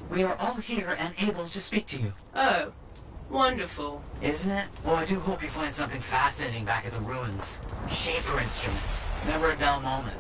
We are all here and able to speak to you. Oh, wonderful. Isn't it? Well, I do hope you find something fascinating back at the ruins. Shaper instruments. Never a dull moment.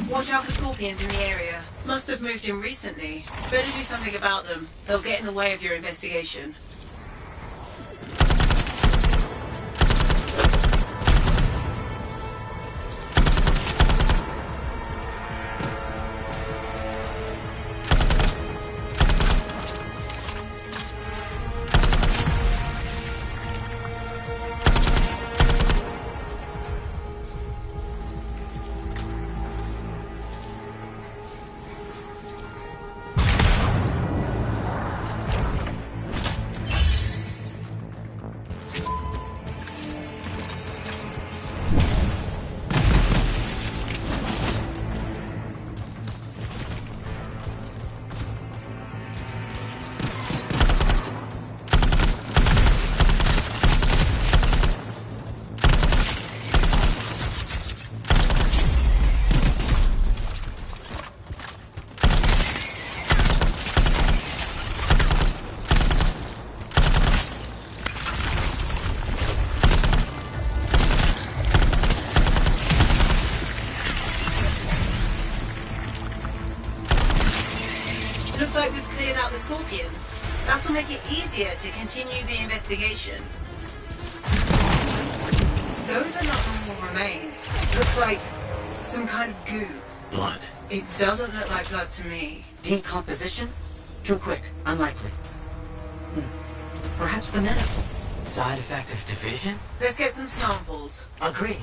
Watch out for scorpions in the area. Must have moved in recently. Better do something about them. They'll get in the way of your investigation. Looks like we've cleared out the scorpions. That'll make it easier to continue the investigation. Those are not normal remains. Looks like some kind of goo. Blood. It doesn't look like blood to me. Decomposition? Too quick. Unlikely. Perhaps the medical. Side effect of division? Let's get some samples. Agreed.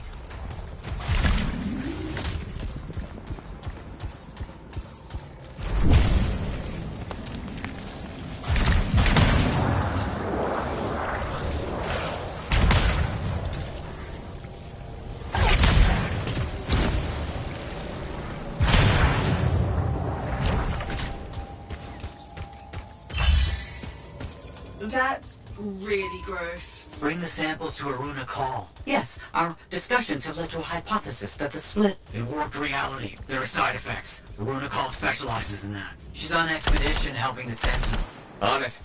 That's really gross. Bring the samples to Aruna Call. Yes, our discussions have led to a hypothesis that the split... It warped reality. There are side effects. Aruna Call specializes in that. She's on expedition helping the Sentinels. On it.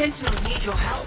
Sentinels need your help.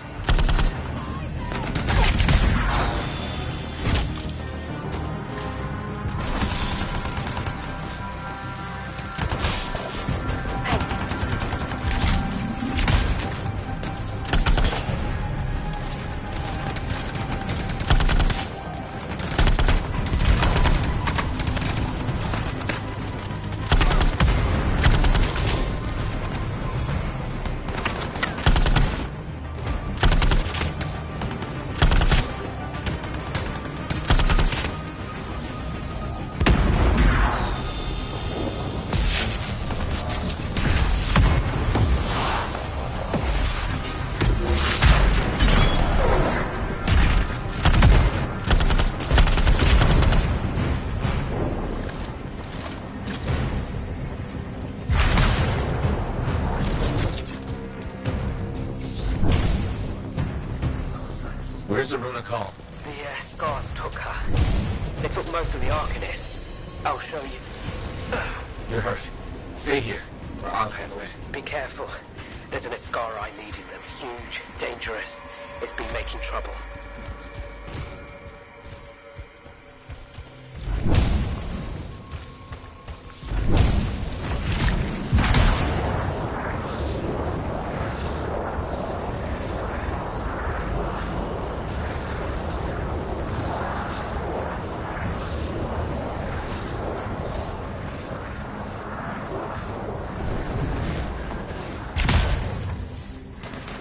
Where's the Runa call? The scars took her. They took most of the Arcanists. I'll show you. You're hurt. Stay here, or I'll handle it. Be careful. There's an Ascarai leading them. Huge, dangerous. It's been making trouble.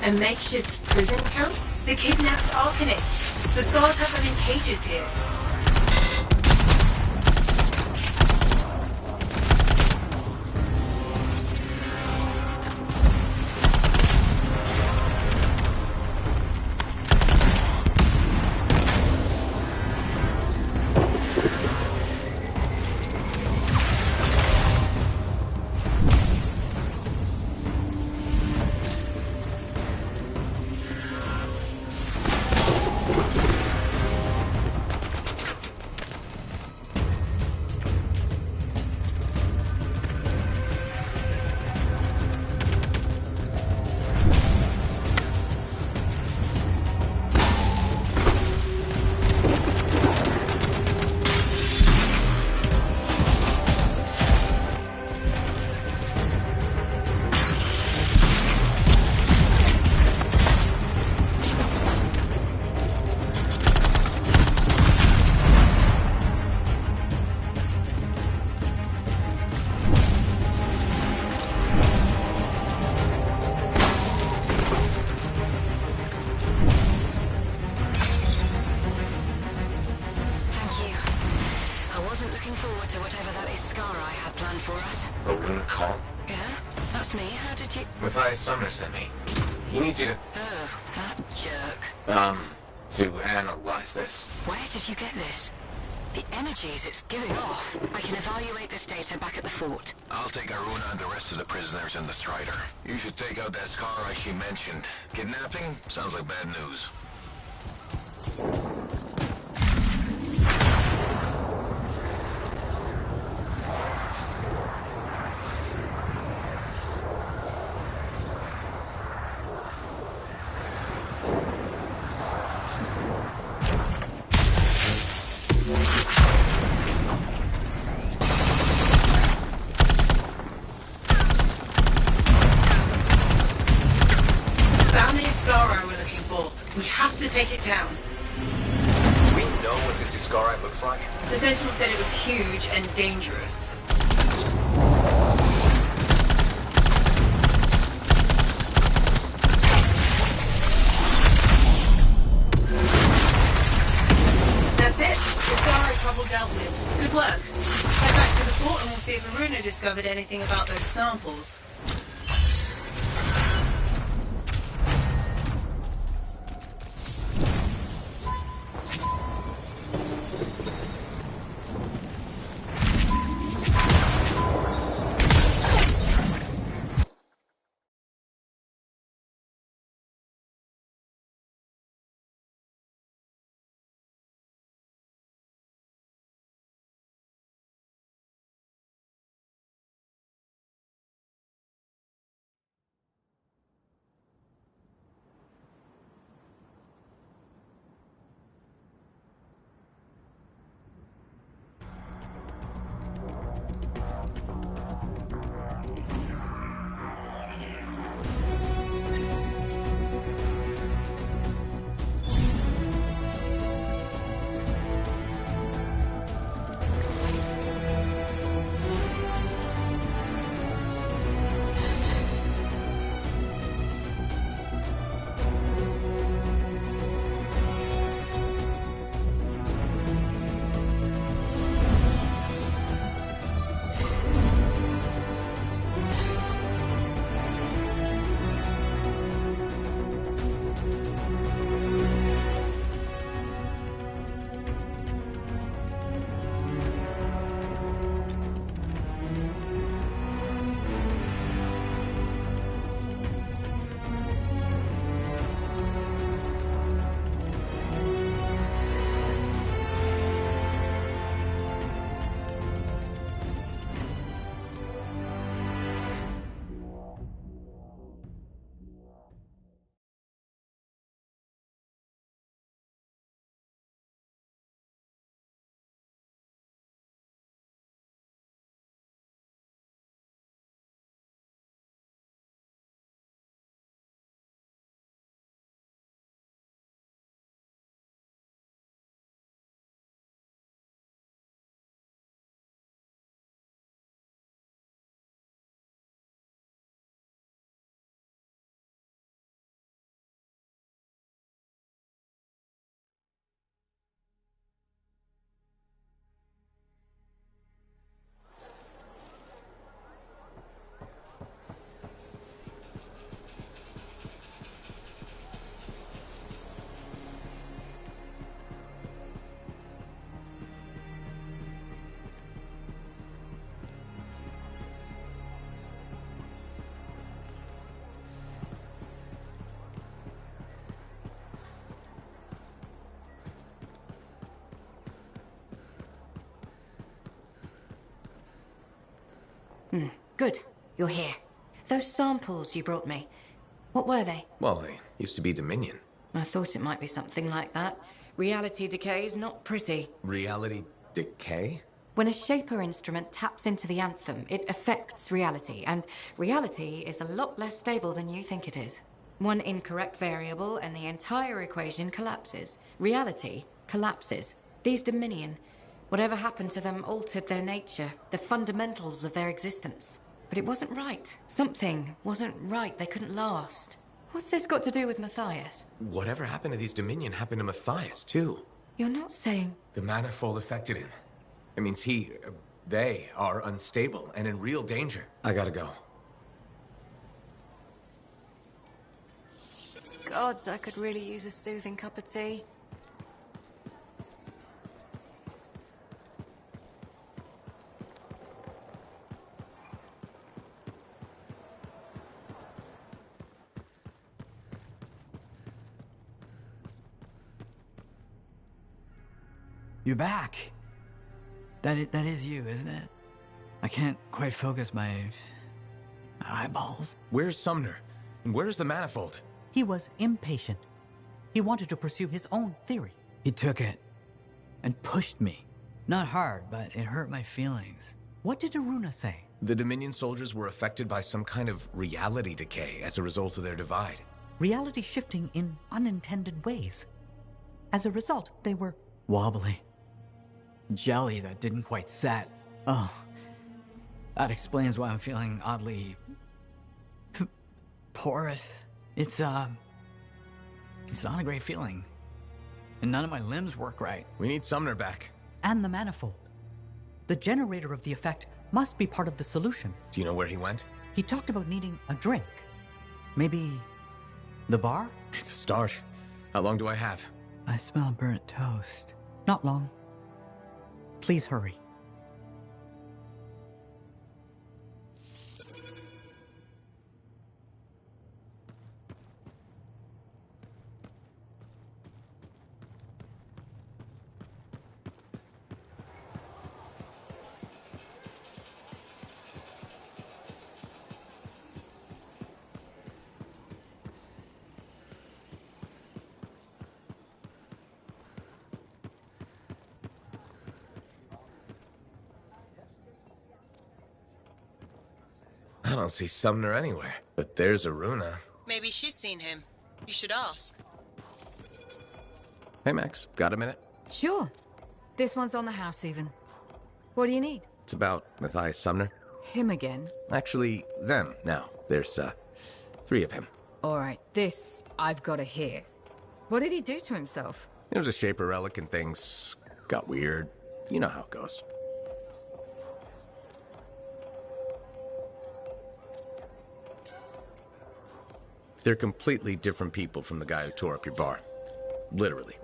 A makeshift prison camp? The kidnapped Arcanists. The Scars have them in cages here. A Runa call? Yeah? That's me. How did you... Matthias Sumner sent me. He needs you to... Oh, that jerk. to analyze this. Where did you get this? The energies it's giving off. I can evaluate this data back at the fort. I'll take Aruna and the rest of the prisoners in the Strider. You should take out that Scar she mentioned. Kidnapping? Sounds like bad news. We have to take it down. We know what this Iscari looks like? The Sentinel said it was huge and dangerous. That's it. Iscari trouble dealt with. Good work. Head back to the fort and we'll see if Aruna discovered anything about those samples. Good. You're here. Those samples you brought me, what were they? Well, they used to be Dominion. I thought it might be something like that. Reality decay's not pretty. Reality decay? When a Shaper instrument taps into the Anthem, it affects reality, and reality is a lot less stable than you think it is. One incorrect variable and the entire equation collapses. Reality collapses. These Dominion, whatever happened to them altered their nature, the fundamentals of their existence. But it wasn't right. Something wasn't right. They couldn't last. What's this got to do with Matthias? Whatever happened to these Dominion happened to Matthias, too. You're not saying... The manifold affected him. It means they are unstable and in real danger. I gotta go. Gods, I could really use a soothing cup of tea. You're back. That is you, isn't it? I can't quite focus my eyeballs. Where's Sumner? And where's the manifold? He was impatient. He wanted to pursue his own theory. He took it and pushed me. Not hard, but it hurt my feelings. What did Aruna say? The Dominion soldiers were affected by some kind of reality decay as a result of their divide. Reality shifting in unintended ways. As a result, they were wobbly. Jelly that didn't quite set. Oh, that explains why I'm feeling oddly porous. It's not a great feeling. And none of my limbs work right. We need Sumner back. And the manifold. The generator of the effect must be part of the solution. Do you know where he went? He talked about needing a drink. Maybe the bar? It's a start. How long do I have? I smell burnt toast. Not long. Please hurry. I don't see Sumner anywhere. But there's Aruna. Maybe she's seen him. You should ask. Hey, Max. Got a minute? Sure. This one's on the house, even. What do you need? It's about Matthias Sumner. Him again? Actually, them now. There's, 3 of him. All right, this I've got to hear. What did he do to himself? There was a Shaper relic and things got weird. You know how it goes. They're completely different people from the guy who tore up your bar. Literally.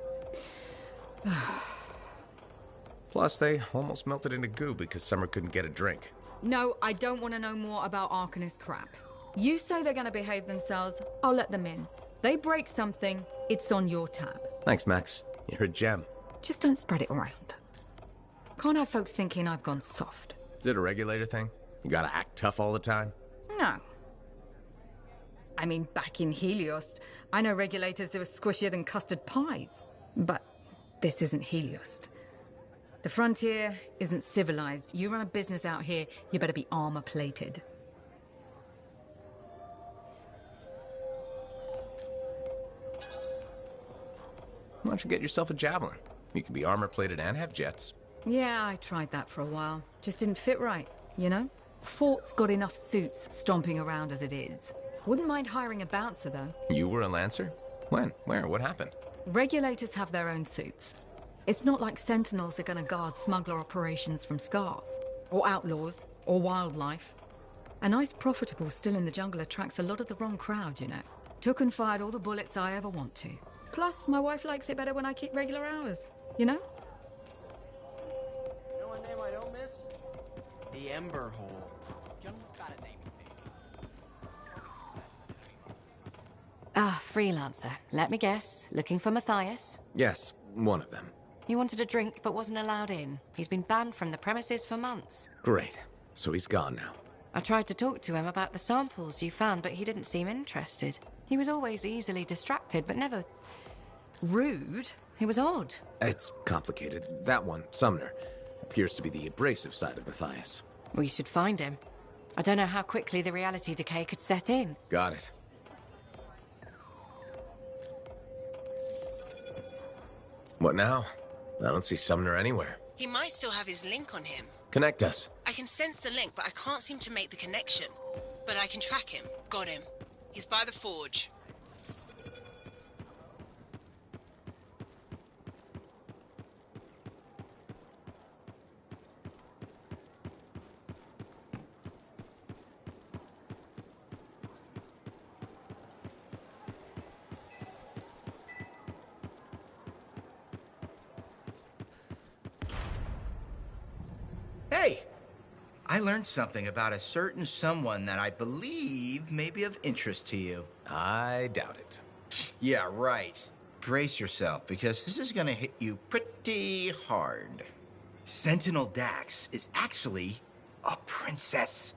Plus, they almost melted into goo because Summer couldn't get a drink. No, I don't want to know more about Arcanist crap. You say they're going to behave themselves, I'll let them in. They break something, it's on your tab. Thanks, Max. You're a gem. Just don't spread it around. Can't have folks thinking I've gone soft. Is it a regulator thing? You gotta act tough all the time? No. I mean, back in Helios, I know regulators that were squishier than custard pies. But this isn't Helios. The frontier isn't civilized. You run a business out here, you better be armor-plated. Why don't you get yourself a javelin? You can be armor-plated and have jets. Yeah, I tried that for a while. Just didn't fit right, you know? Fort's got enough suits stomping around as it is. Wouldn't mind hiring a bouncer, though. You were a Lancer? When? Where? What happened? Regulators have their own suits. It's not like Sentinels are gonna guard smuggler operations from scars, or outlaws, or wildlife. A nice profitable still in the jungle attracts a lot of the wrong crowd, you know. Took and fired all the bullets I ever want to. Plus, my wife likes it better when I keep regular hours, you know? You know what name I don't miss? The Ember Hole. Ah, freelancer. Let me guess. Looking for Matthias? Yes, one of them. He wanted a drink but wasn't allowed in. He's been banned from the premises for months. Great. So he's gone now. I tried to talk to him about the samples you found, but he didn't seem interested. He was always easily distracted, but never rude. It was odd. It's complicated. That one, Sumner, appears to be the abrasive side of Matthias. We should find him. I don't know how quickly the reality decay could set in. Got it. What now? I don't see Sumner anywhere. He might still have his link on him. Connect us. I can sense the link, but I can't seem to make the connection. But I can track him. Got him. He's by the forge. Hey! I learned something about a certain someone that I believe may be of interest to you. I doubt it. Yeah, right. Brace yourself, because this is gonna hit you pretty hard. Sentinel Dax is actually a princess.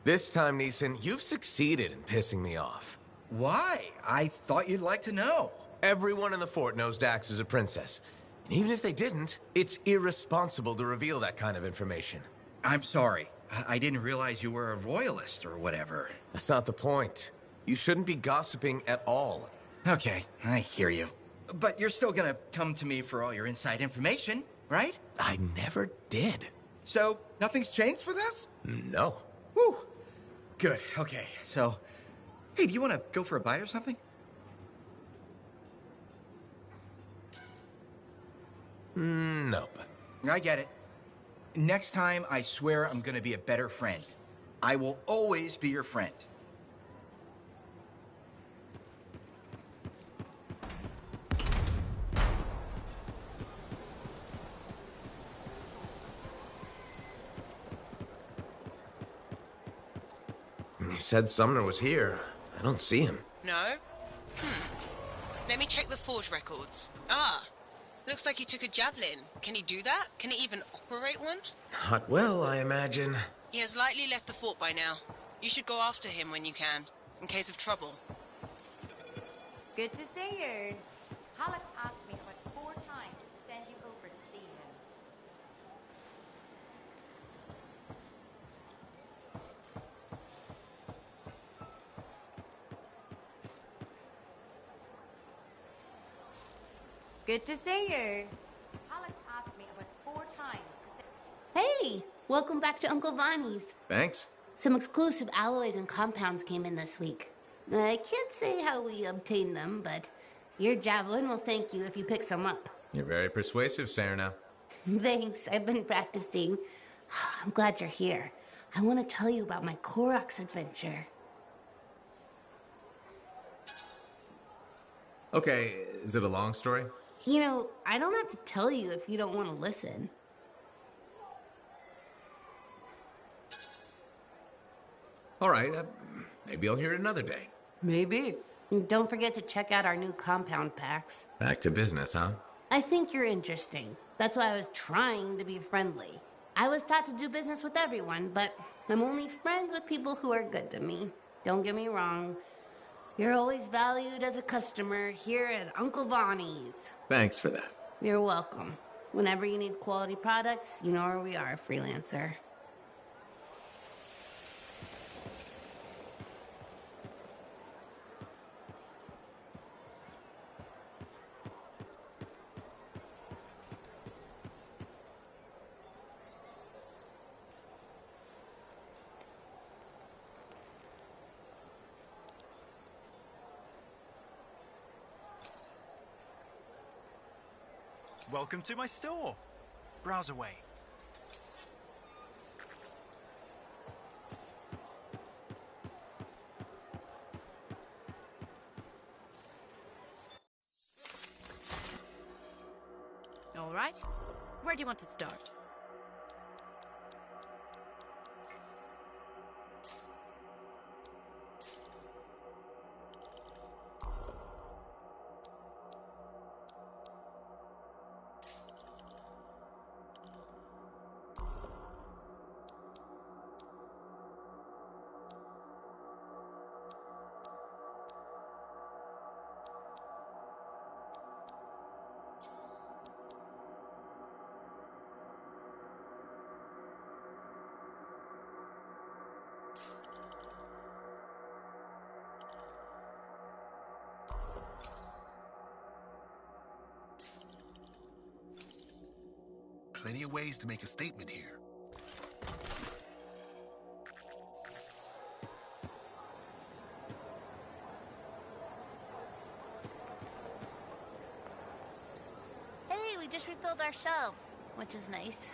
This time, Neeson, you've succeeded in pissing me off. Why? I thought you'd like to know. Everyone in the fort knows Dax is a princess. And even if they didn't, it's irresponsible to reveal that kind of information. I'm sorry. I didn't realize you were a royalist or whatever. That's not the point. You shouldn't be gossiping at all. Okay, I hear you. But you're still gonna come to me for all your inside information, right? I never did. So, nothing's changed for this? No. Whew. Good, okay. So, hey, do you want to go for a bite or something? Nope. I get it. Next time, I swear I'm gonna be a better friend. I will always be your friend. You said Sumner was here. I don't see him. No? Let me check the forge records. Ah, looks like he took a javelin. Can he do that? Can he even operate one? Not well, I imagine. He has likely left the fort by now. You should go after him when you can, in case of trouble. Good to see you. Halleck asked me about 4 times to send you over to see him. Good to see you. Halleck asked me about 4 times to say... Hey! Welcome back to Uncle Vonnie's. Thanks. Some exclusive alloys and compounds came in this week. I can't say how we obtained them, but your javelin will thank you if you pick some up. You're very persuasive, Serena. Thanks, I've been practicing. I'm glad you're here. I want to tell you about my Koroks adventure. Okay, is it a long story? You know, I don't have to tell you if you don't want to listen. All right, maybe I'll hear it another day. Maybe. And don't forget to check out our new compound packs. Back to business, huh? I think you're interesting. That's why I was trying to be friendly. I was taught to do business with everyone, but I'm only friends with people who are good to me. Don't get me wrong. You're always valued as a customer here at Uncle Vonnie's. Thanks for that. You're welcome. Whenever you need quality products, you know where we are, freelancer. Welcome to my store. Browse away. All right. Where do you want to start? Plenty of ways to make a statement here. Hey, we just refilled our shelves, which is nice.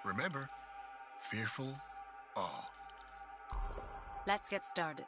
Remember, fearful awe. Let's get started.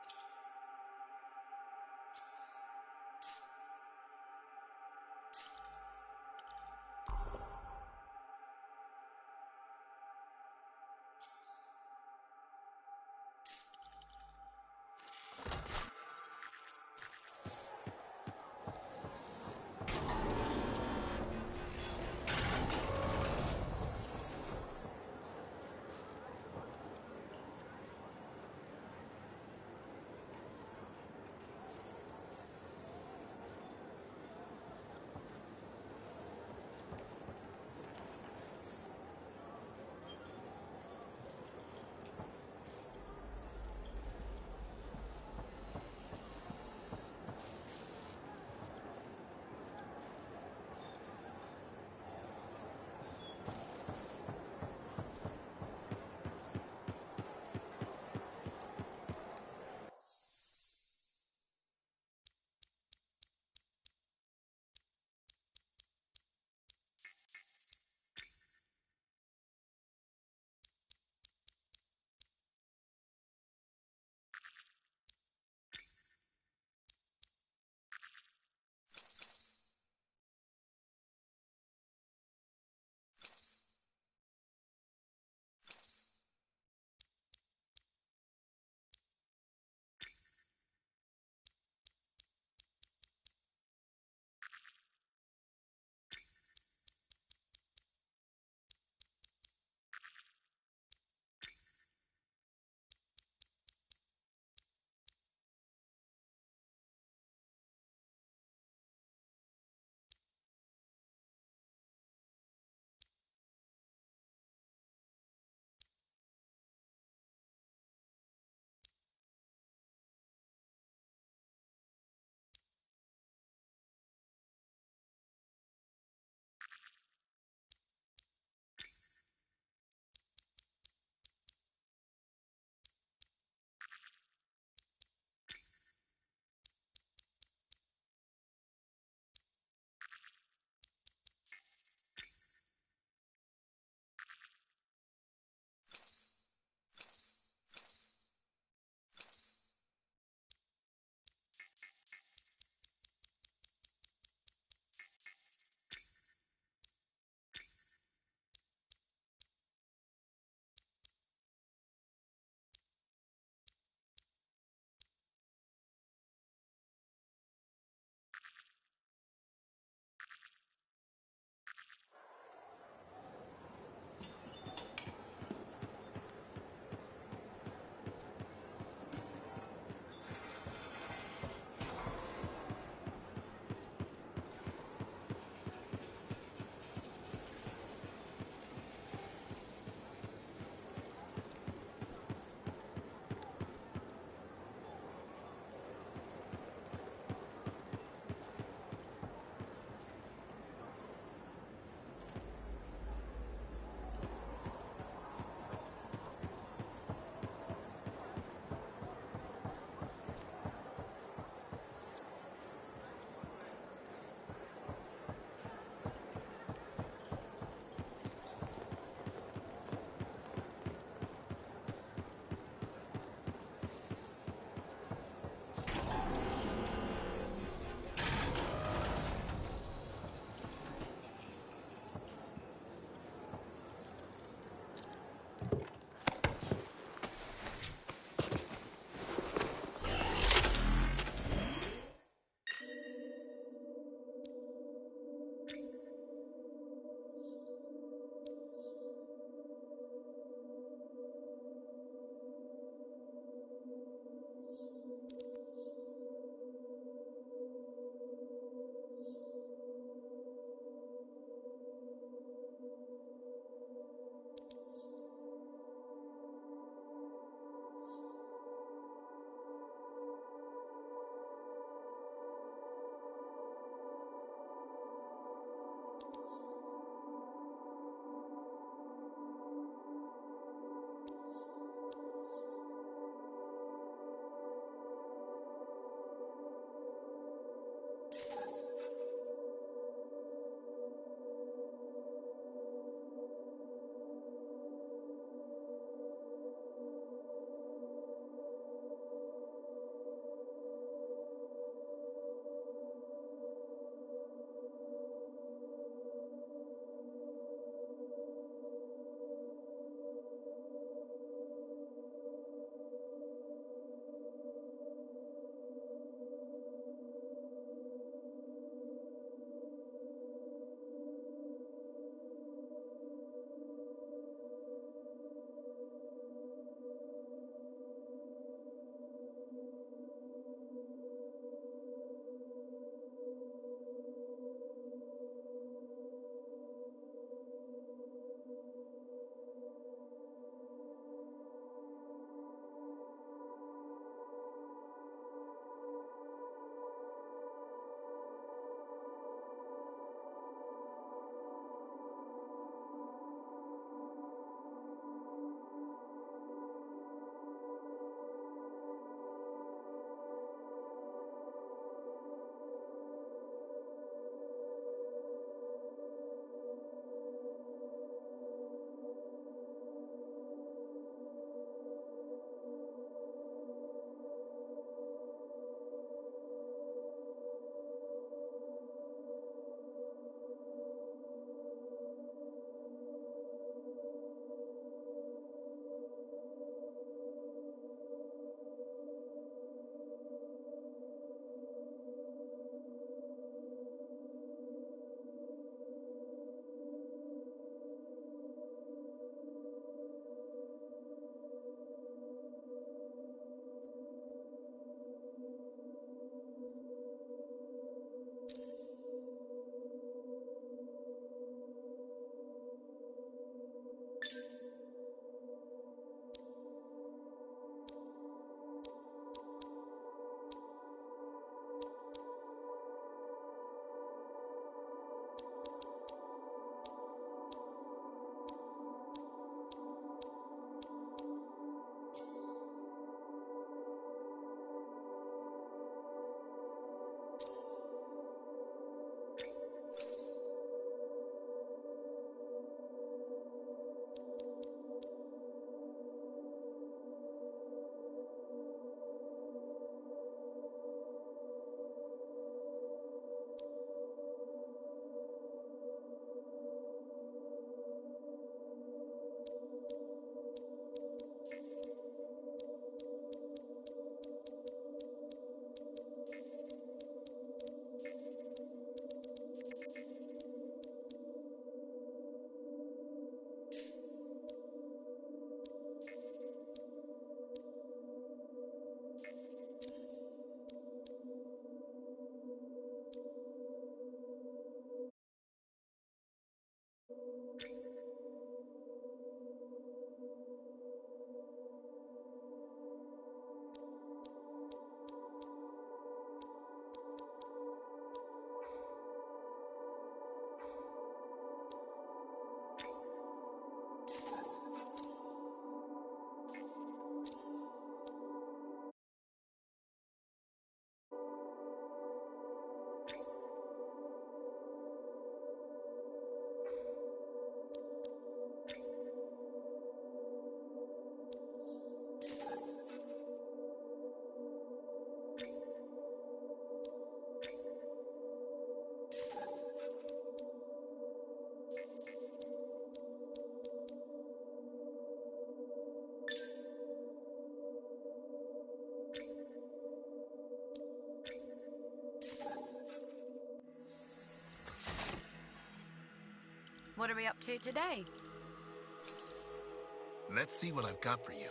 What are we up to today? Let's see what I've got for you.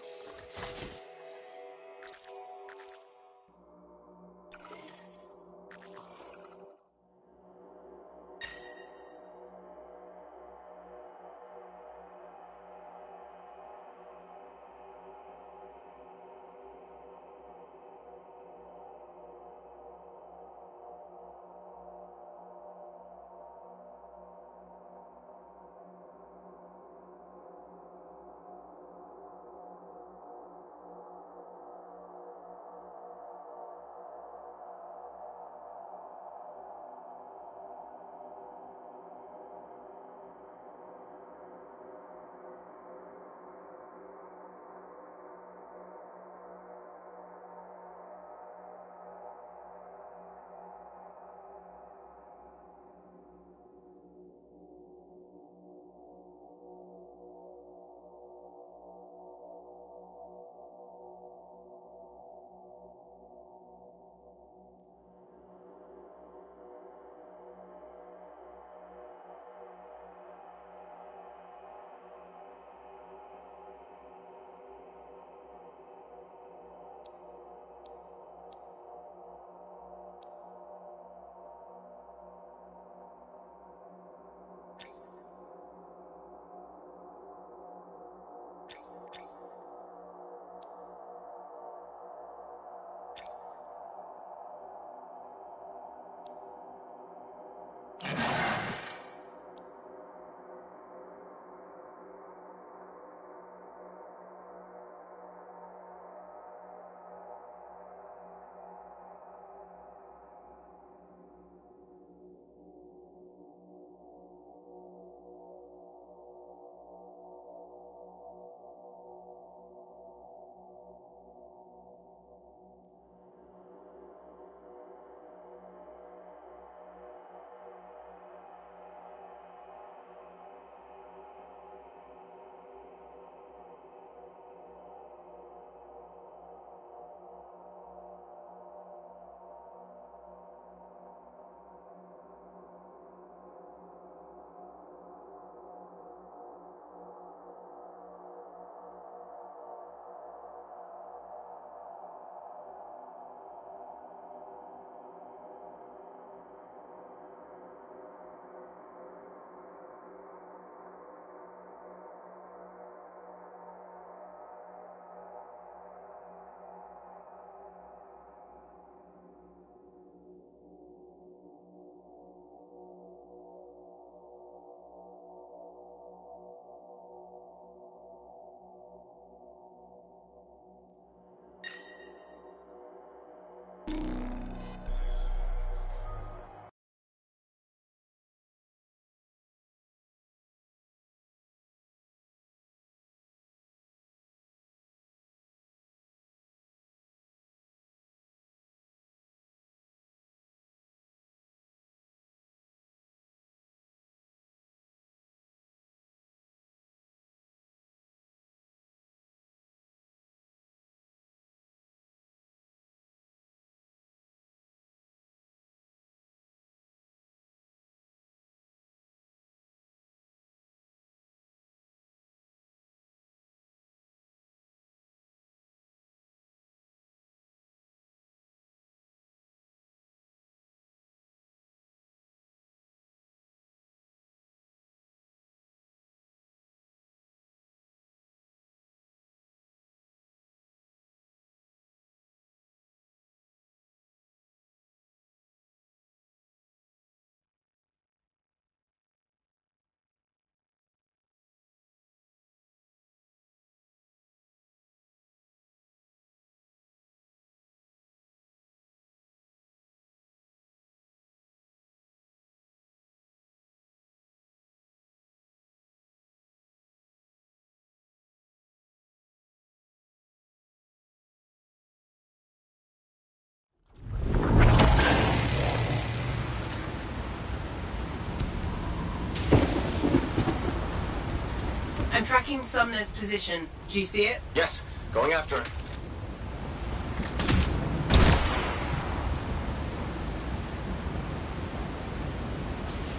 I'm tracking Sumner's position. Do you see it? Yes, going after it.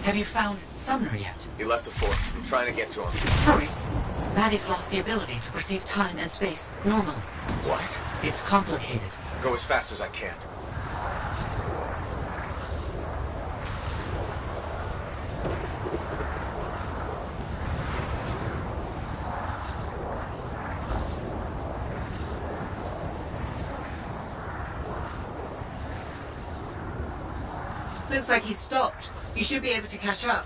Have you found Sumner yet? He left the fort. I'm trying to get to him. Hurry. Maddie's lost the ability to perceive time and space normally. What? It's complicated. Go as fast as I can. Looks like he's stopped. You should be able to catch up.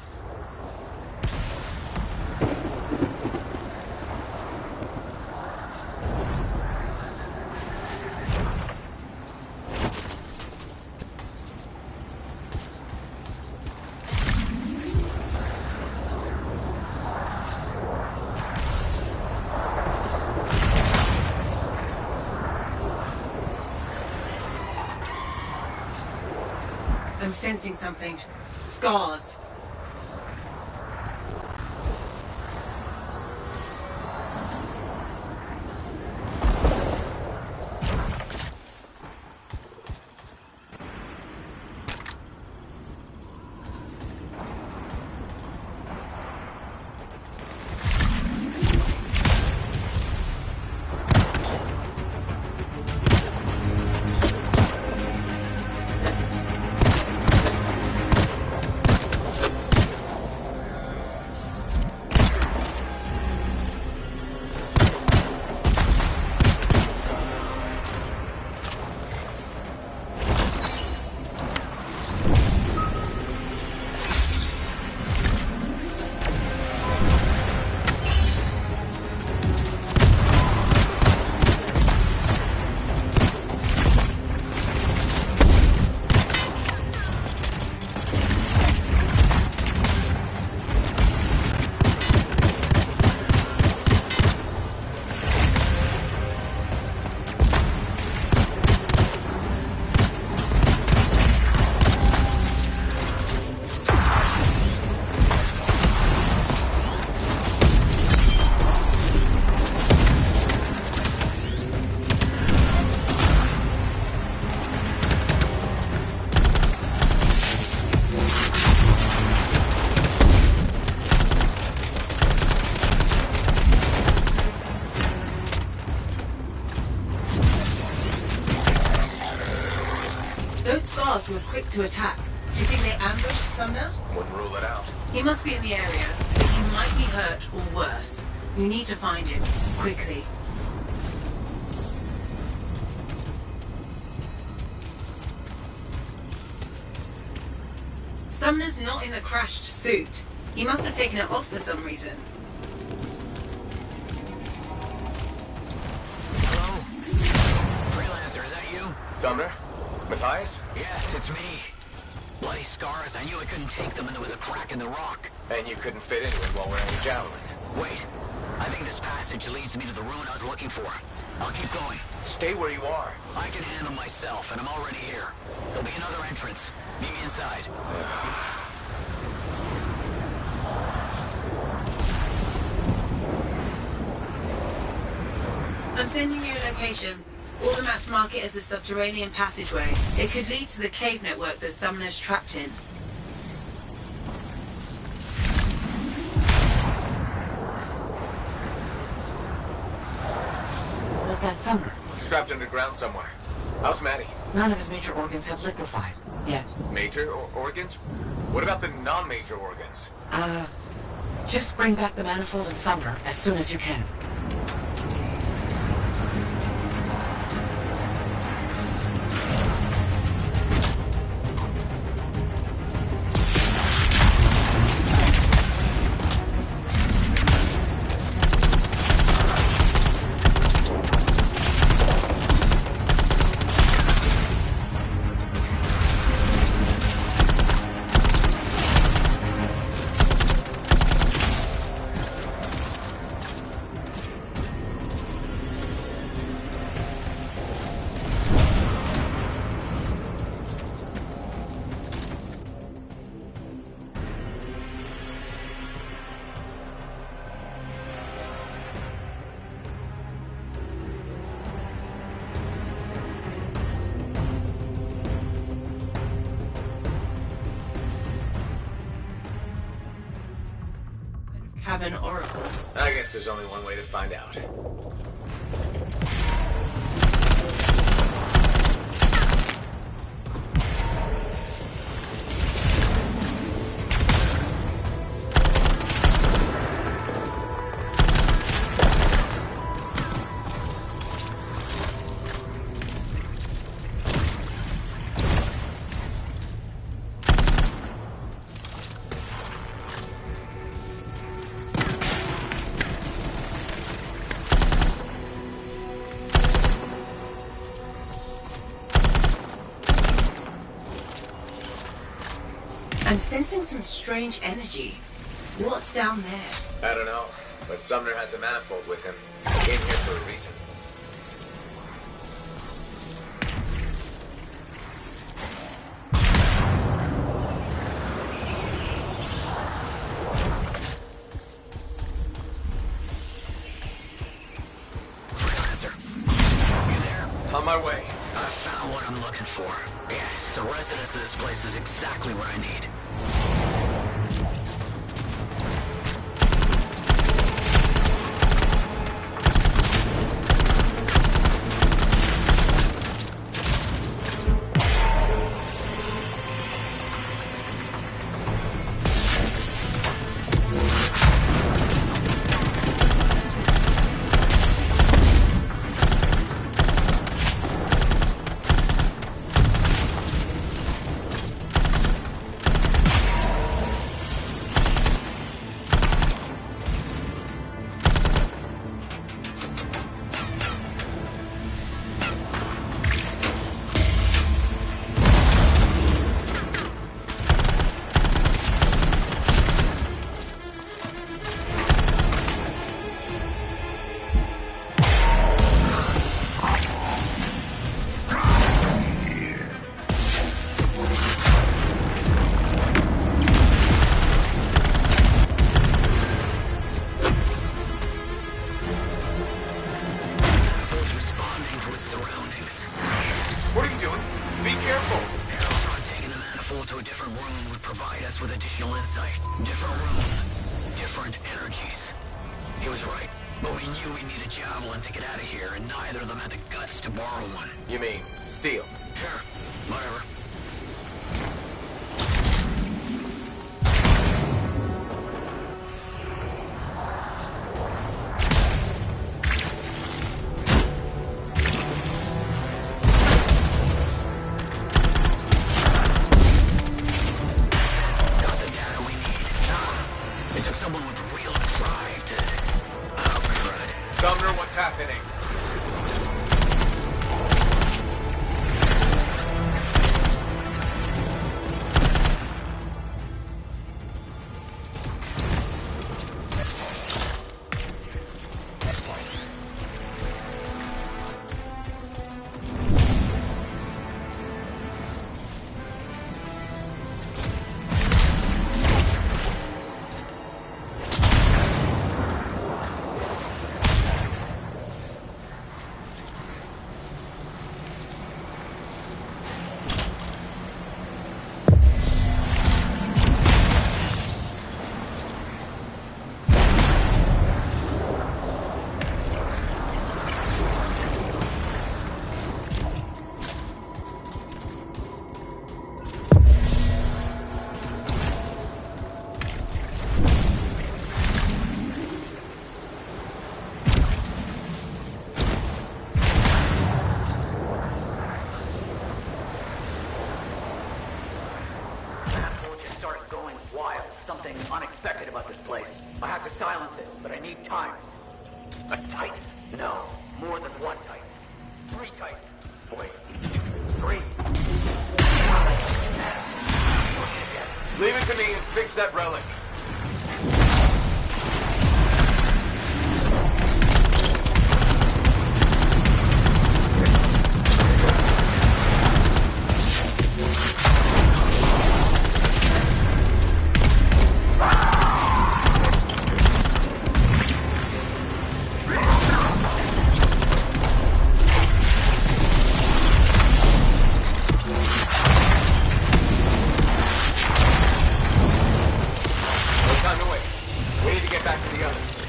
I'm sensing something. Scars. Those scars were quick to attack. Do you think they ambushed Sumner? Wouldn't rule it out. He must be in the area, but he might be hurt or worse. We need to find him, quickly. Sumner's not in the crashed suit. He must have taken it off for some reason. Hello? Freelancer, is that you? Sumner? Matthias? Yes, it's me. Bloody scars, I knew I couldn't take them and there was a crack in the rock. And you couldn't fit into it while wearing a javelin. Wait, I think this passage leads me to the ruin I was looking for. I'll keep going. Stay where you are. I can handle myself, and I'm already here. There'll be another entrance. Meet me inside. I'm sending you a location. All the maps mark it as a subterranean passageway. It could lead to the cave network that Sumner's trapped in. Was that Sumner? Strapped underground somewhere. How's Maddie? None of his major organs have liquefied. Yet. Major organs? What about the non-major organs? Just bring back the manifold and Sumner as soon as you can. have an oracle? I guess there's only one way to find out. I'm sensing some strange energy. What's down there? I don't know, but Sumner has the manifold with him. He came here for a reason. Freelancer, you there? On my way. I found what I'm looking for. Yes, the residence of this place is exactly what I need. You mean, steal? Sure, whatever. Got the data we need. It took someone with real drive to... Oh, crud. Sumner, what's happening? Unexpected about this place. I have to silence it, but I need time. A Titan? No, more than one Titan. 3 Titans. Wait, 3. Leave it to me and fix that relic. Time to waste. back to the others.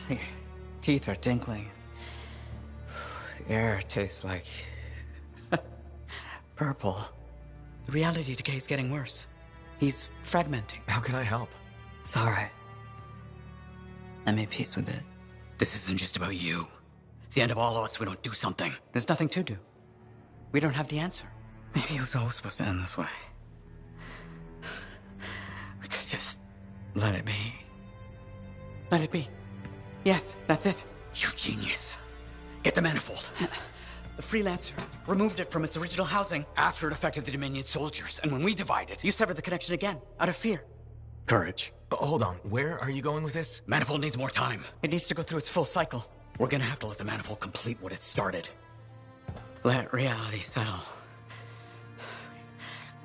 The teeth are tinkling. The air tastes like purple. The reality decay is getting worse. He's fragmenting. How can I help? It's all right. I made peace with it. This isn't just about you. It's the end of all of us if we don't do something. There's nothing to do. We don't have the answer. Maybe it was always supposed to end this way. We could just let it be. Let it be. Yes, that's it. You genius. Get the manifold. The Freelancer removed it from its original housing after it affected the Dominion soldiers. And when we divided, you severed the connection again, out of fear. Courage. Hold on, where are you going with this? Manifold needs more time. It needs to go through its full cycle. We're gonna have to let the manifold complete what it started. Let reality settle.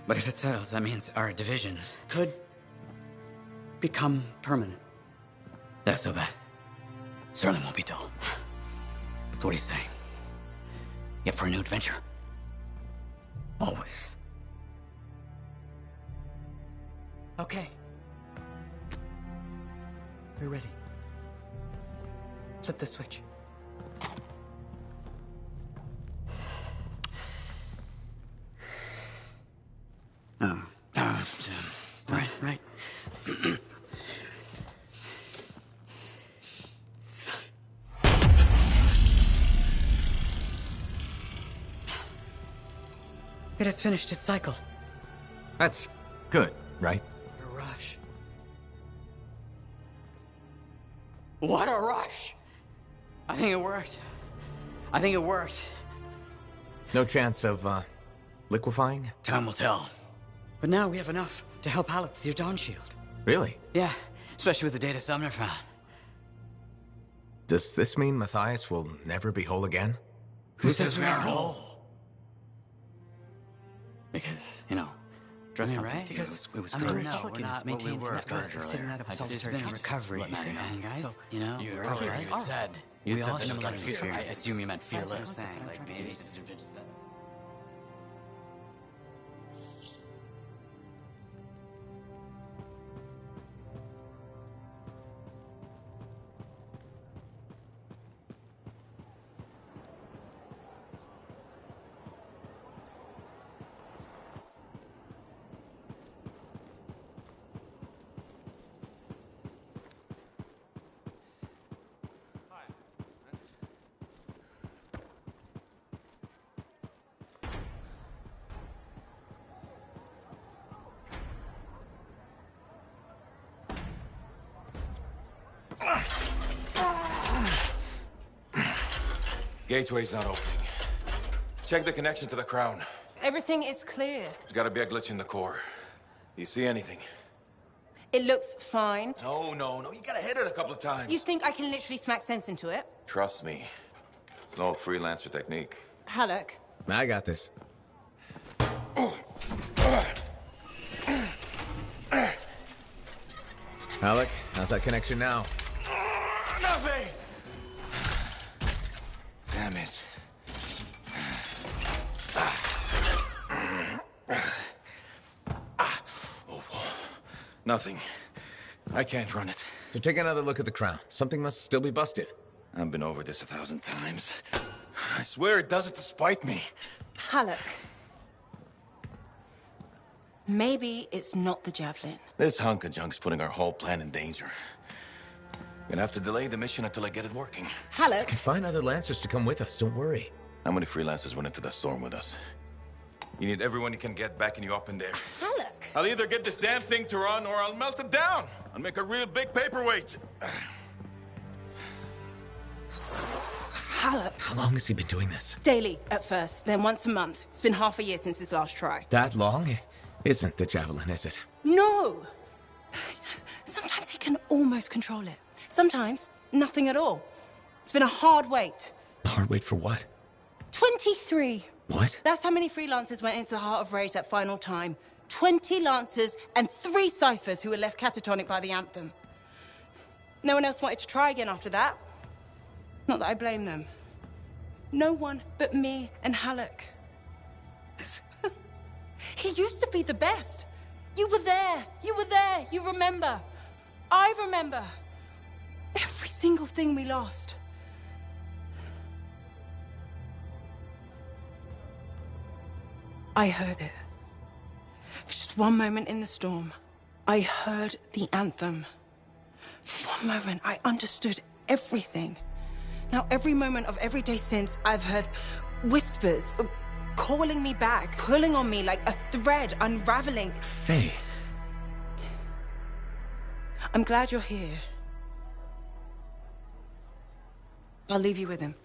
But if it settles, that means our division could become permanent. That's so bad. Certainly won't be dull. So what do you say? You up for a new adventure? Always. Okay. We're ready. Flip the switch. Right. It has finished its cycle. That's good, right? A rush. What a rush! I think it worked. No chance of, liquefying? Time will tell. But now we have enough to help Alec with your Dawn Shield. Really? Yeah, especially with the data Sumner found. Does this mean Matthias will never be whole again? Who says we aren't whole? Because, you know, dress something right? because It was I mean, courage. no, we're not maintaining were the courage courage earlier. earlier. It's been a recovery, you see, man, guys. So, you know, You we're heard all what you right. said. We all said have this some was fear. fear. I assume you meant That's what I'm fearless. saying. Like, maybe just Gateway's not opening. Check the connection to the crown. Everything is clear. There's gotta be a glitch in the core. Do you see anything? It looks fine. No. You gotta hit it a couple of times. You think I can literally smack sense into it? Trust me. It's an old freelancer technique. Halleck. I got this. Alec, how's that connection now? Nothing! Damn it. Nothing. I can't run it. So take another look at the crown. Something must still be busted. I've been over this 1,000 times. I swear it does it to spite me. Halleck. Maybe it's not the javelin. This hunk of junk's putting our whole plan in danger. Gonna have to delay the mission until I get it working. Halleck. Find other Lancers to come with us, don't worry. How many freelancers went into that storm with us? You need everyone you can get backing you up in there. Halleck. I'll either get this damn thing to run or I'll melt it down. I'll make a real big paperweight. Halleck. How long has he been doing this? Daily at first, then once a month. It's been half a year since his last try. That long? It isn't the javelin, is it? No! Sometimes he can almost control it. Sometimes, nothing at all. It's been a hard wait. A hard wait for what? 23. What? That's how many freelancers went into the Heart of Rage that final time. 20 Lancers and 3 Ciphers who were left catatonic by the Anthem. No one else wanted to try again after that. Not that I blame them. No one but me and Halleck. He used to be the best. You were there. You were there. You remember. I remember. Every single thing we lost. I heard it. For just one moment in the storm, I heard the anthem. For one moment, I understood everything. Now, every moment of every day since, I've heard whispers calling me back, pulling on me like a thread unraveling. Faith. I'm glad you're here. I'll leave you with him.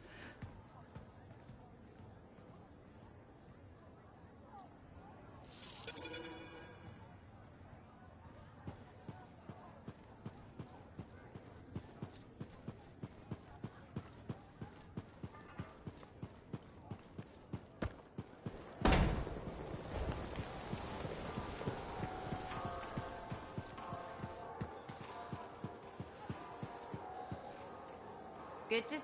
Good to...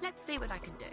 Let's see what I can do.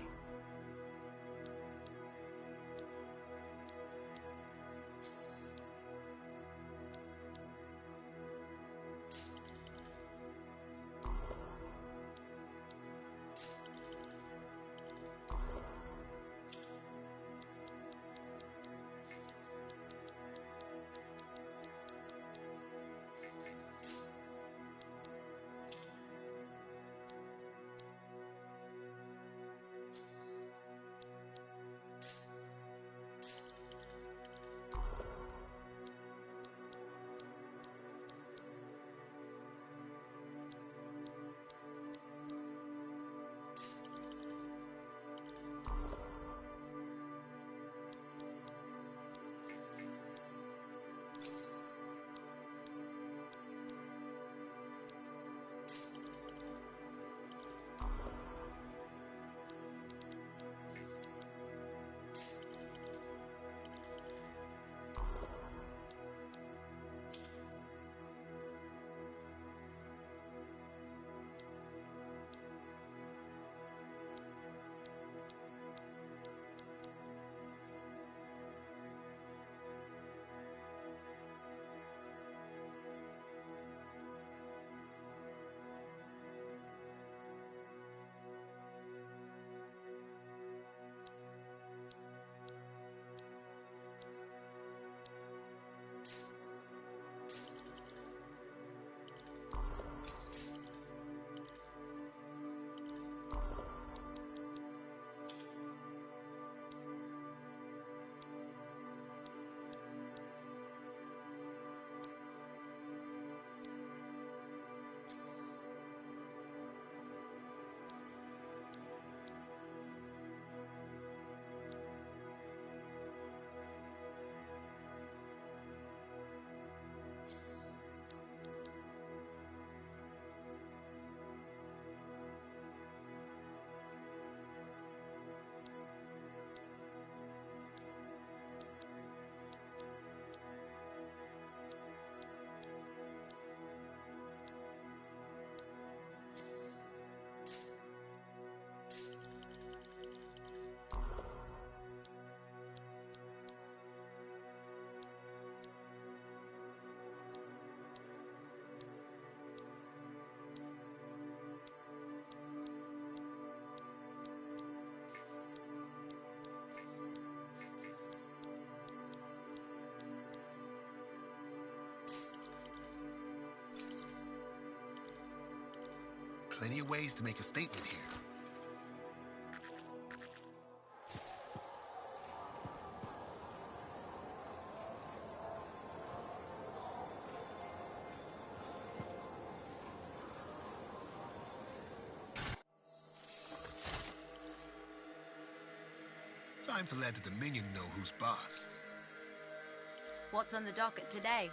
Plenty of ways to make a statement here. Time to let the Dominion know who's boss. What's on the docket today?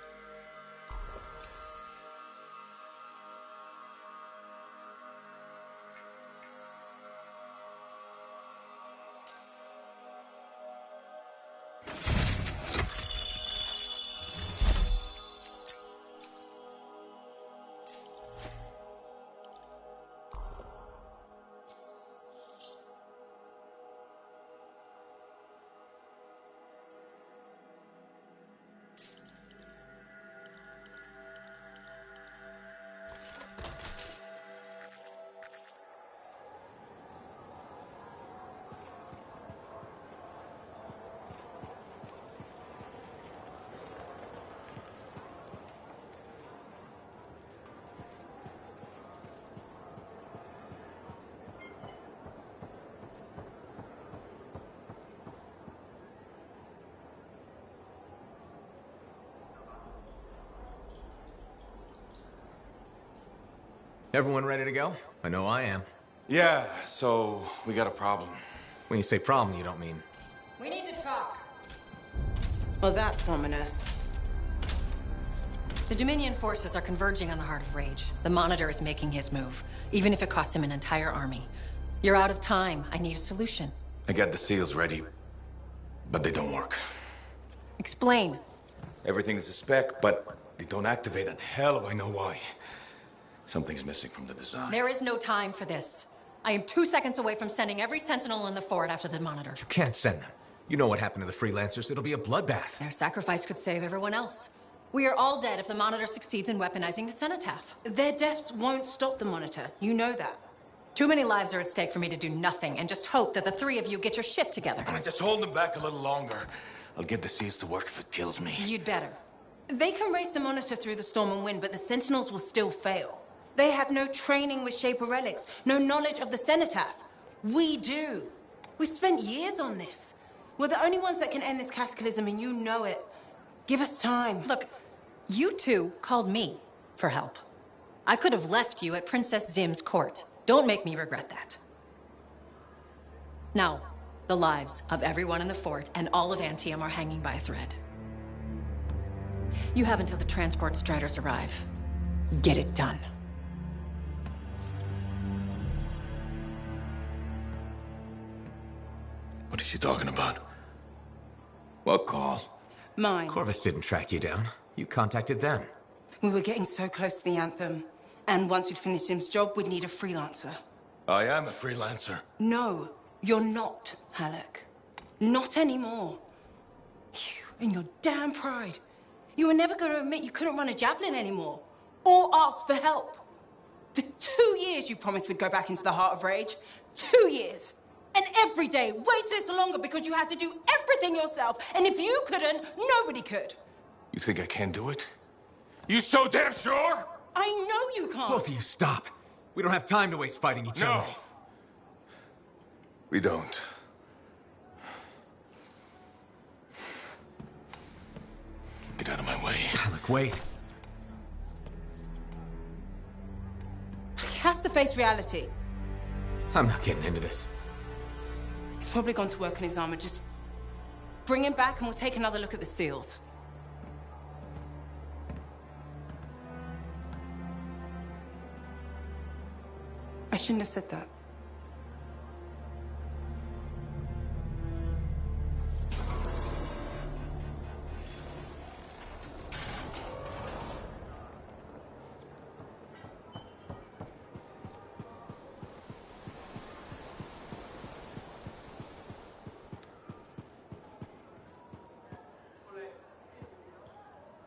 Everyone ready to go? I know I am. Yeah, so we got a problem. When you say problem, you don't mean... We need to talk. Well, that's ominous. The Dominion forces are converging on the Heart of Rage. The Monitor is making his move, even if it costs him an entire army. You're out of time. I need a solution. I got the seals ready, but they don't work. Explain. Everything is a spec, but they don't activate, and hell if I know why. Something's missing from the design. There is no time for this. I am 2 seconds away from sending every Sentinel in the fort after the Monitor. You can't send them. You know what happened to the freelancers. It'll be a bloodbath. Their sacrifice could save everyone else. We are all dead if the Monitor succeeds in weaponizing the Cenotaph. Their deaths won't stop the Monitor. You know that. Too many lives are at stake for me to do nothing and just hope that the three of you get your shit together. Just hold them back a little longer. I'll get the seals to work if it kills me. You'd better. They can race the Monitor through the storm and win, but the Sentinels will still fail. They have no training with Shaper relics, no knowledge of the Cenotaph. We do. We've spent years on this. We're the only ones that can end this cataclysm, and you know it. Give us time. Look, you two called me for help. I could have left you at Princess Zim's court. Don't make me regret that. Now, the lives of everyone in the fort and all of Anthem are hanging by a thread. You have until the transport striders arrive. Get it done. What is she talking about? What call? Mine. Corvus didn't track you down. You contacted them. We were getting so close to the Anthem. And once we'd finished Jim's job, we'd need a freelancer. I am a freelancer. No, you're not, Halleck. Not anymore. You and your damn pride. You were never going to admit you couldn't run a javelin anymore. Or ask for help. For 2 years you promised we'd go back into the Heart of Rage. 2 years. And every day, wait a little longer because you had to do everything yourself. And if you couldn't, nobody could. You think I can't do it? You so damn sure? I know you can't. Both of you, stop. We don't have time to waste fighting each other. No. We don't. Get out of my way. Look, wait. He has to face reality. I'm not getting into this. He's probably gone to work on his armor. Just bring him back and we'll take another look at the seals. I shouldn't have said that.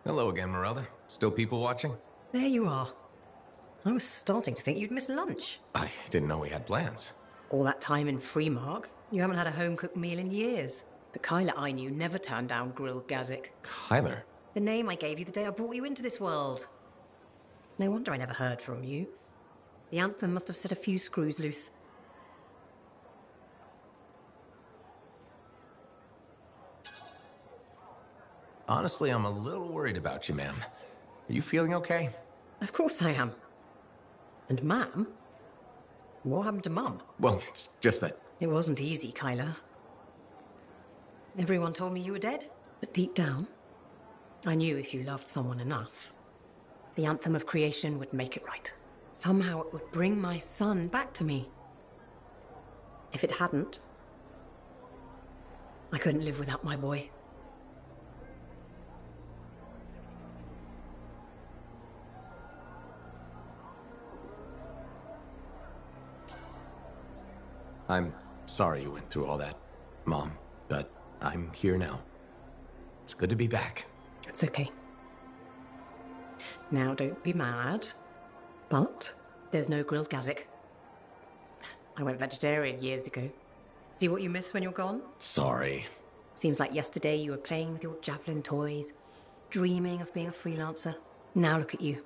Hello again, Merelda. Still people watching? There you are. I was starting to think you'd miss lunch. I didn't know we had plans. All that time in Freemark, you haven't had a home-cooked meal in years. The Kyler I knew never turned down grilled gazik. Kyler? The name I gave you the day I brought you into this world. No wonder I never heard from you. The Anthem must have set a few screws loose. Honestly, I'm a little worried about you, ma'am. Are you feeling okay? Of course I am. And Ma'am? What happened to Mum? Well, it's just that... It wasn't easy, Kyla. Everyone told me you were dead, but deep down, I knew if you loved someone enough, the Anthem of creation would make it right. Somehow it would bring my son back to me. If it hadn't, I couldn't live without my boy. I'm sorry you went through all that, Mom, but I'm here now. It's good to be back. It's okay. Now, don't be mad, but there's no grilled gazik. I went vegetarian years ago. See what you miss when you're gone? Sorry. Seems like yesterday you were playing with your javelin toys, dreaming of being a freelancer. Now look at you.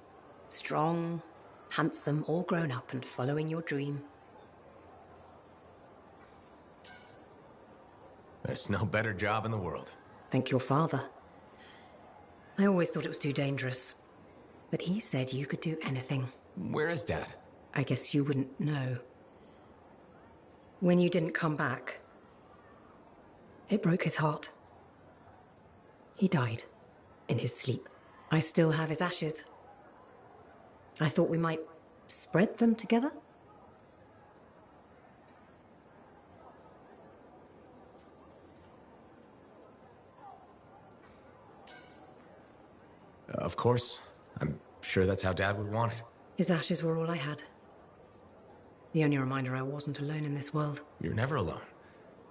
Strong, handsome, all grown up and following your dream. There's no better job in the world. Thank your father. I always thought it was too dangerous. But he said you could do anything. Where is Dad? I guess you wouldn't know. When you didn't come back, it broke his heart. He died in his sleep. I still have his ashes. I thought we might spread them together. Of course. I'm sure that's how Dad would want it. His ashes were all I had. The only reminder I wasn't alone in this world. You're never alone.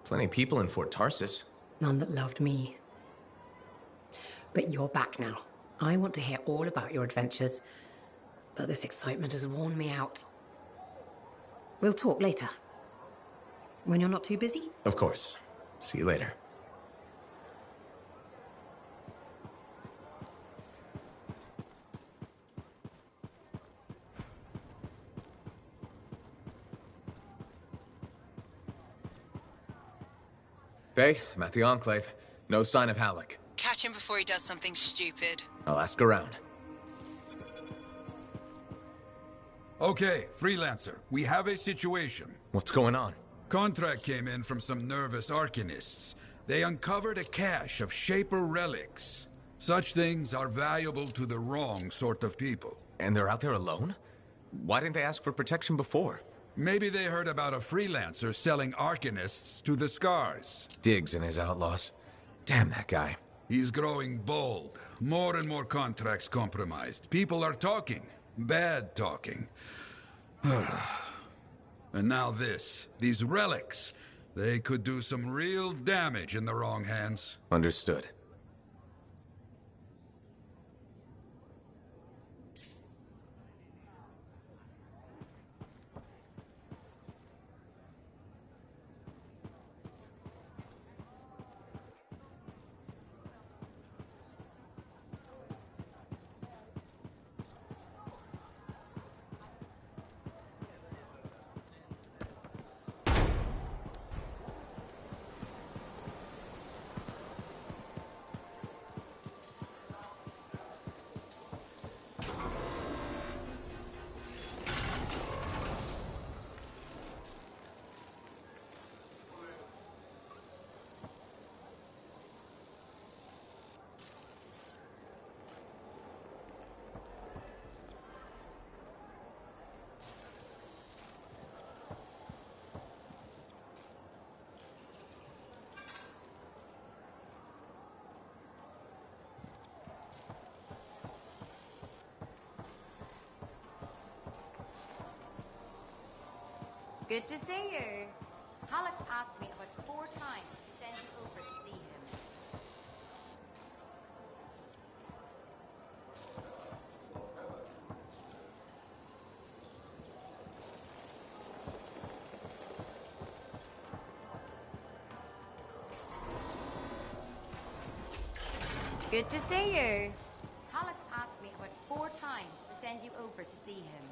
Plenty of people in Fort Tarsis. None that loved me. But you're back now. I want to hear all about your adventures. But this excitement has worn me out. We'll talk later. When you're not too busy? Of course. See you later. Faye, I'm at the Enclave. No sign of Halleck. Catch him before he does something stupid. I'll ask around. Okay, Freelancer, we have a situation. What's going on? Contract came in from some nervous arcanists. They uncovered a cache of Shaper relics. Such things are valuable to the wrong sort of people. And they're out there alone? Why didn't they ask for protection before? Maybe they heard about a Freelancer selling arcanists to the Scars. Diggs and his outlaws. Damn that guy. He's growing bold. More and more contracts compromised. People are talking. Bad talking. And now this. These relics. They could do some real damage in the wrong hands. Understood. Good to see you. Halleck's asked me about 4 times to send you over to see him. Good to see you. Halleck's asked me about 4 times to send you over to see him.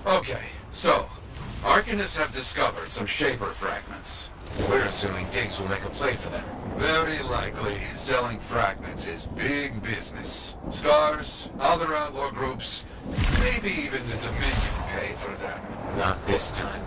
Okay, so, Arcanists have discovered some Shaper fragments. We're assuming Diggs will make a play for them. Very likely, selling fragments is big business. Scars, other outlaw groups, maybe even the Dominion pay for them. Not this time.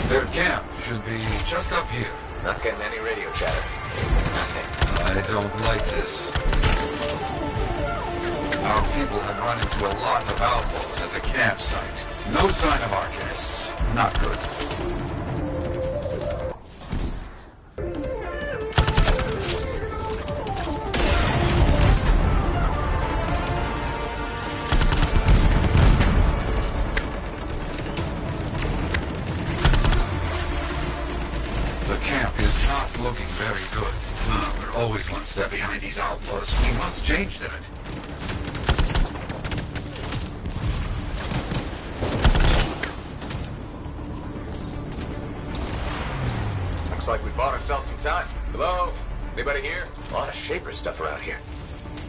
Their camp should be just up here. Not getting any radio chatter. Nothing. I don't like this. Our people have run into a lot of outlaws at the campsite. No sign of Arcanists. Not good. The camp is not looking very good. We're always one step behind these outlaws. We must change that. Looks like we bought ourselves some time. Hello? Anybody here? A lot of Shaper stuff around here.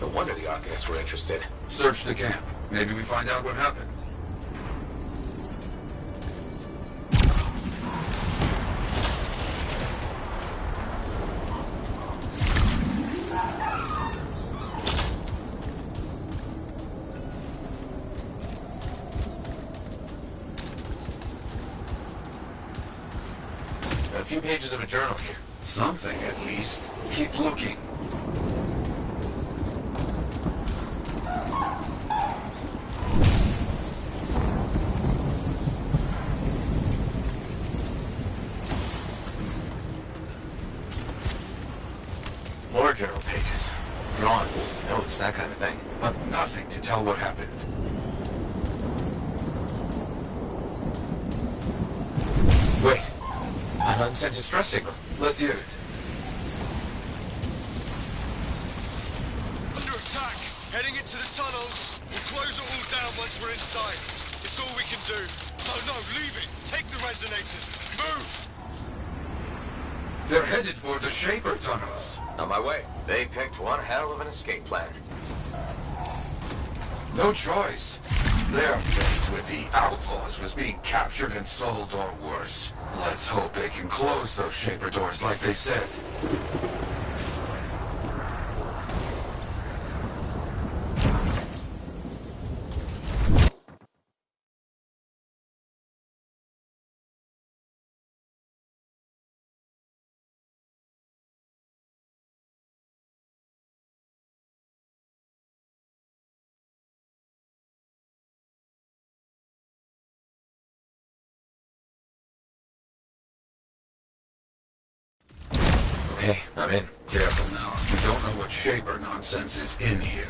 No wonder the Arcanists were interested. Search the camp. Maybe we find out what happened. A few pages of a journal here. Something, at least. Keep looking. More journal pages. Drawings, notes, that kind of thing. But nothing to tell what happened. Wait. An unsent distress signal. Let's hear it. Under attack! Heading into the tunnels. We'll close it all down once we're inside. It's all we can do. No, leave it. Take the resonators. Move! They're headed for the Shaper tunnels. On my way. They picked one hell of an escape plan. No choice. Their fate with the Outlaws was being captured and sold or worse. Let's hope they can close those Shaper doors like they said. Okay, I'm in. Careful now. We don't know what Shaper nonsense is in here.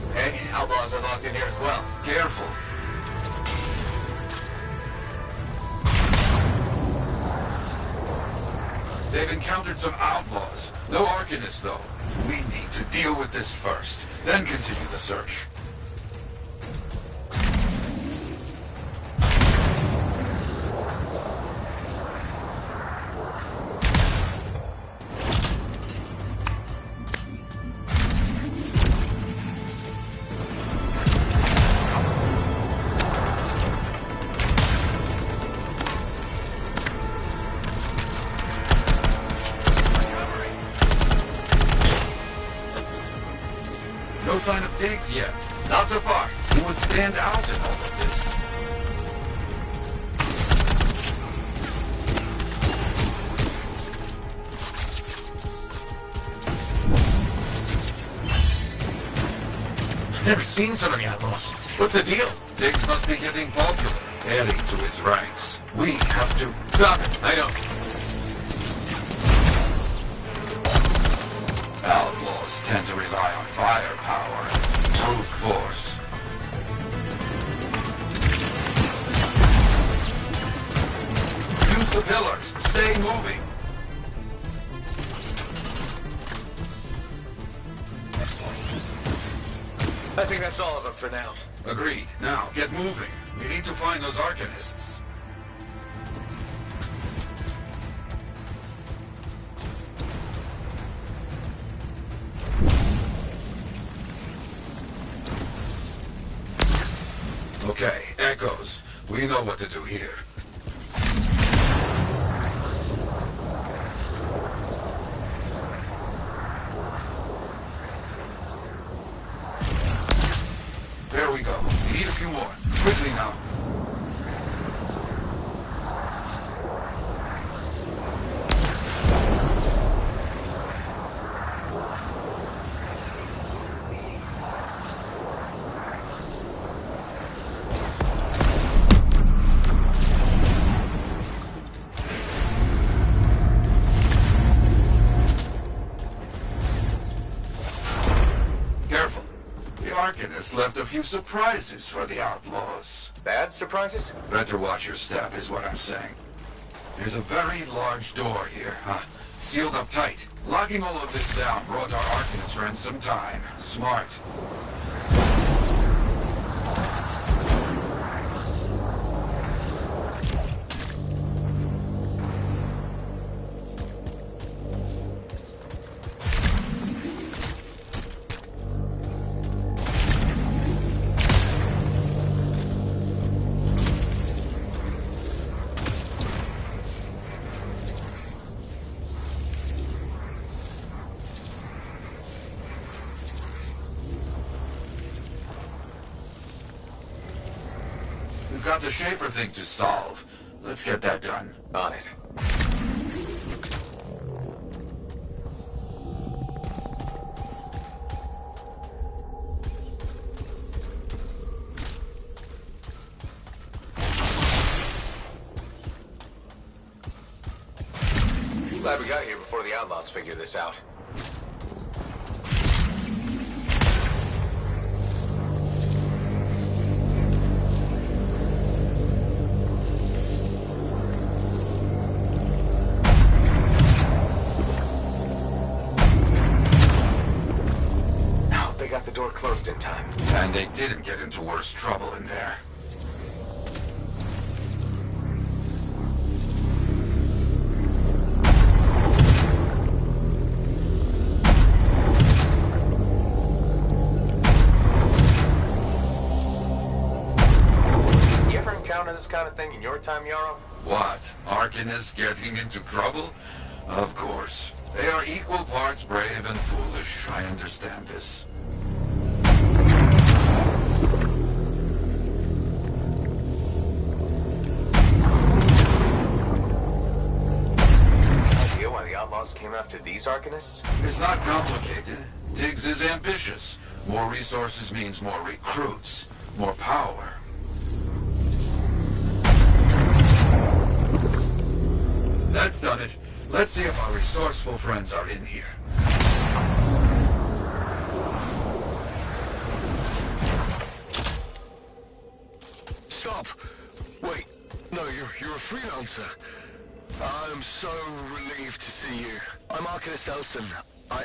Okay, Outlaws are locked in here as well. Careful. They've encountered some outlaws. No Arcanists, though. We need to deal with this first, then continue the search. No sign of digs yet. Not so far. Who would stand out in all of this? Never seen so many outlaws. What's the deal? Diggs must be getting popular, adding to his ranks. We have to... Stop it. I don't. Outlaws tend to rely on firepower, brute force. Use the pillars. Stay moving. I think that's all of them for now. Agreed. Now, get moving. We need to find those Arcanists. Okay, Echoes. We know what to do here. There we go. We need a few more. Quickly now. Careful. The Arcanists left a few surprises for the Outlaws. Bad surprises? Better watch your step, is what I'm saying. There's a very large door here, sealed up tight. Locking all of this down brought our Arcanist friends some time. Smart. We've got the Shaper thing to solve. Let's get that done. On it. Glad we got here before the outlaws figure this out. Got the door closed in time. And they didn't get into worse trouble in there. You ever encounter this kind of thing in your time, Yarrow? What? Arcanists getting into trouble? Of course. They are equal parts brave and foolish. I understand this. Idea why the outlaws came after these Arcanists? It's not complicated. Tiggs is ambitious. More resources means more recruits. More power. That's done it. Let's see if our resourceful friends are in here. Stop! Wait, no, you're a freelancer. I'm so relieved to see you. I'm Arcanist Elson. All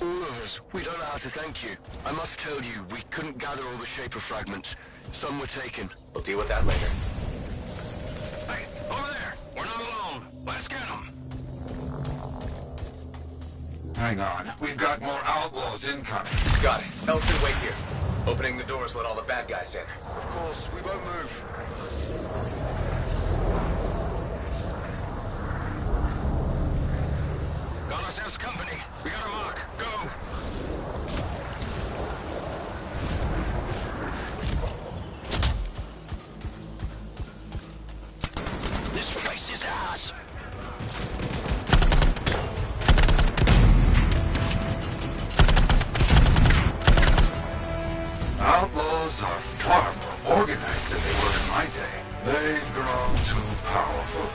of us, we don't know how to thank you. I must tell you, we couldn't gather all the Shaper fragments. Some were taken. We'll deal with that later. Hey, over there! We're not alone! Let's get them! Hang on. We've got more outlaws incoming. Got it. Elson, wait here. Opening the doors, let all the bad guys in. Of course, we won't move. Got ourselves company. We got a mark. Go! This place is ours. Outlaws are far more organized than they were in my day. They've grown too powerful.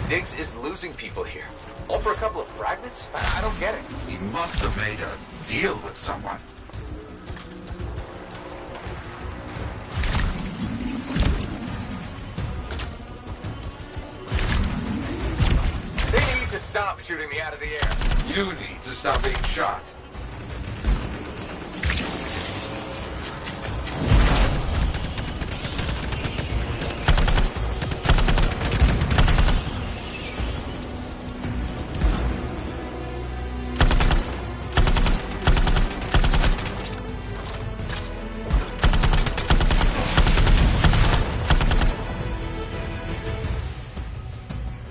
Diggs is losing people here. All for a couple of fragments? I don't get it. He must have made a deal with someone. They need to stop shooting me out of the air. You need to stop being shot.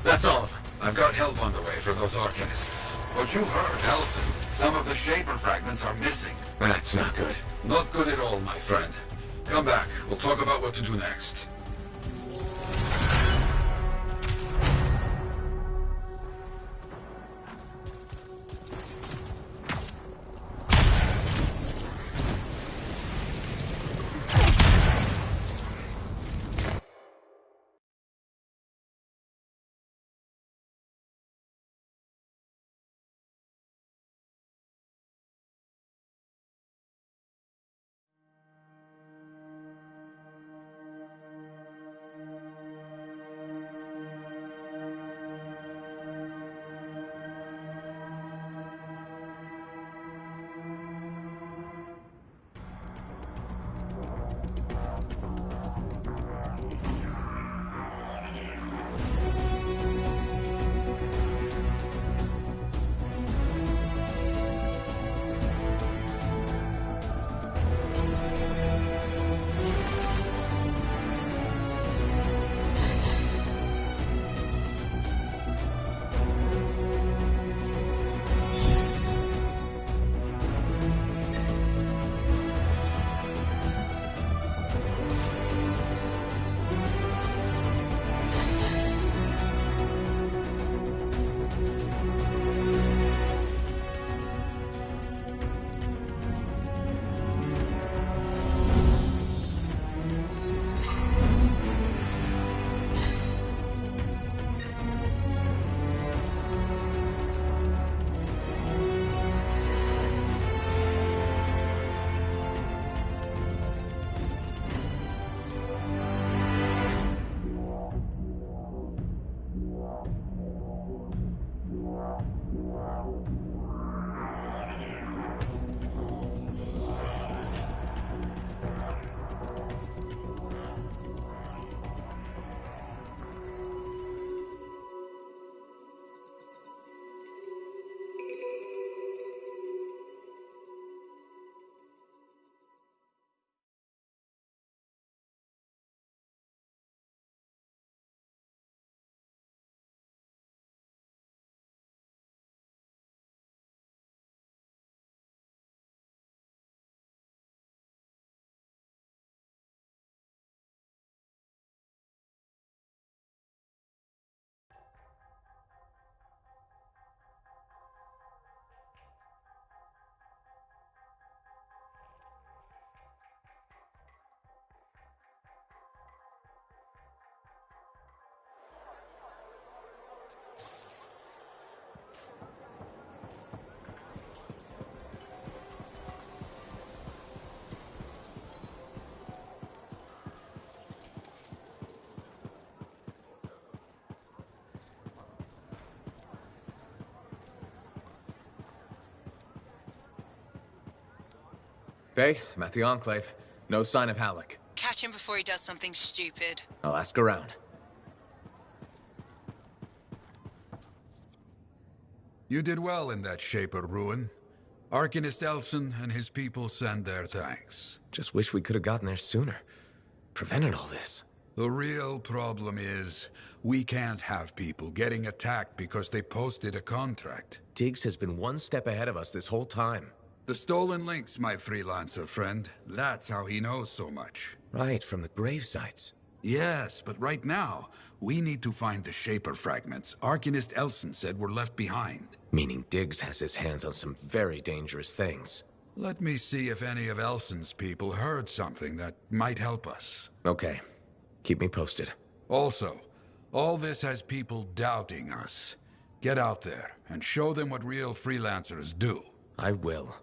That's all of them. I've got help on the way for those Arcanists. But you heard, Elson. Some of the Shaper fragments are missing. That's not good. Not good at all, my friend. Come back. We'll talk about what to do next. Faye, I'm at the Enclave. No sign of Halleck. Catch him before he does something stupid. I'll ask around. You did well in that Shaper ruin. Arcanist Elson and his people send their thanks. Just wish we could have gotten there sooner. Prevented all this. The real problem is, we can't have people getting attacked because they posted a contract. Diggs has been one step ahead of us this whole time. The stolen links, my freelancer friend. That's how he knows so much. Right, from the grave sites. Yes, but right now, we need to find the Shaper fragments Arcanist Elson said were left behind. Meaning Diggs has his hands on some very dangerous things. Let me see if any of Elson's people heard something that might help us. Okay. Keep me posted. Also, all this has people doubting us. Get out there and show them what real freelancers do. I will.